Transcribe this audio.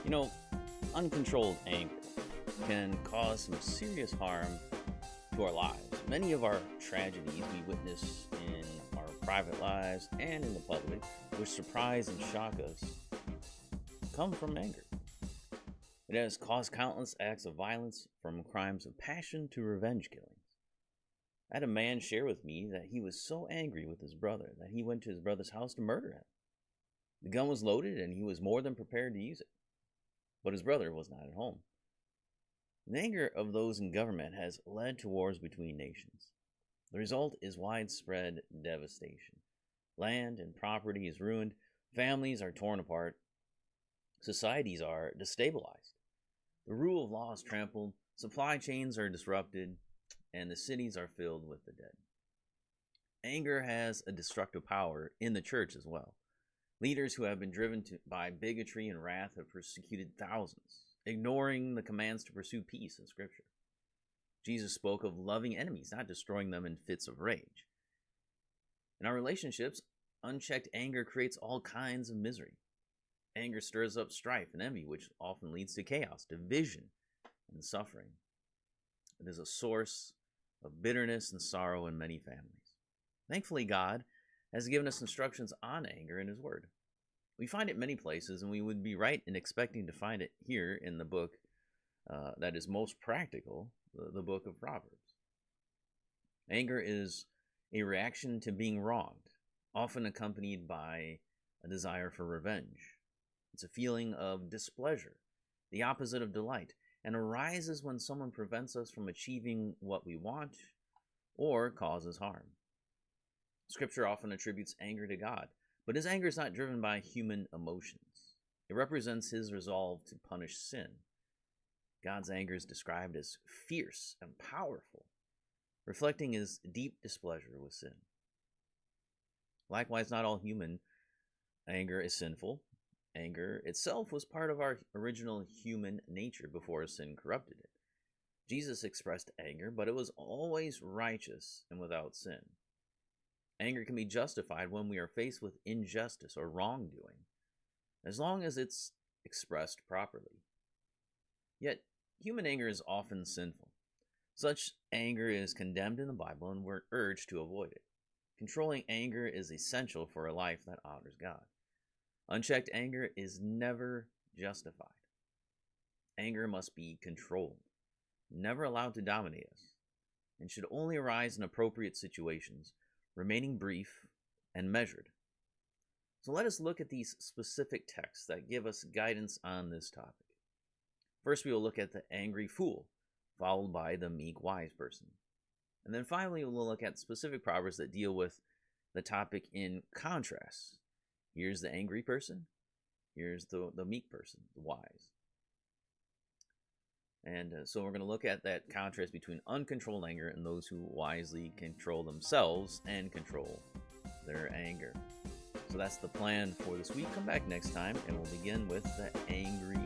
You know, uncontrolled anger can cause some serious harm to our lives. Many of our tragedies we witness in our private lives and in the public, which surprise and shock us, come from anger. It has caused countless acts of violence, from crimes of passion to revenge killings. I had a man share with me that he was so angry with his brother that he went to his brother's house to murder him. The gun was loaded and he was more than prepared to use it, but his brother was not at home. The anger of those in government has led to wars between nations. The result is widespread devastation. Land and property is ruined, families are torn apart, societies are destabilized. The rule of law is trampled, supply chains are disrupted, and the cities are filled with the dead. Anger has a destructive power in the church as well. Leaders who have been driven by bigotry and wrath have persecuted thousands, ignoring the commands to pursue peace in Scripture. Jesus spoke of loving enemies, not destroying them in fits of rage. In our relationships, unchecked anger creates all kinds of misery. Anger stirs up strife and envy, which often leads to chaos, division, and suffering. It is a source of bitterness and sorrow in many families. Thankfully, God has given us instructions on anger in His Word. We find it many places, and we would be right in expecting to find it here in the book that is most practical, the book of Proverbs. Anger is a reaction to being wronged, often accompanied by a desire for revenge. It's a feeling of displeasure, the opposite of delight, and arises when someone prevents us from achieving what we want or causes harm. Scripture often attributes anger to God, but His anger is not driven by human emotions. It represents His resolve to punish sin. God's anger is described as fierce and powerful, reflecting His deep displeasure with sin. Likewise, not all human anger is sinful. Anger itself was part of our original human nature before sin corrupted it. Jesus expressed anger, but it was always righteous and without sin. Anger can be justified when we are faced with injustice or wrongdoing, as long as it's expressed properly. Yet, human anger is often sinful. Such anger is condemned in the Bible, and we're urged to avoid it. Controlling anger is essential for a life that honors God. Unchecked anger is never justified. Anger must be controlled, never allowed to dominate us, and should only arise in appropriate situations, remaining brief and measured. So let us look at these specific texts that give us guidance on this topic. First, we will look at the angry fool, followed by the meek wise person. And then finally, we'll look at specific proverbs that deal with the topic in contrast. Here's the angry person. Here's the meek person, the wise. And so we're going to look at that contrast between uncontrolled anger and those who wisely control themselves and control their anger. So that's the plan for this week. Come back next time and we'll begin with the angry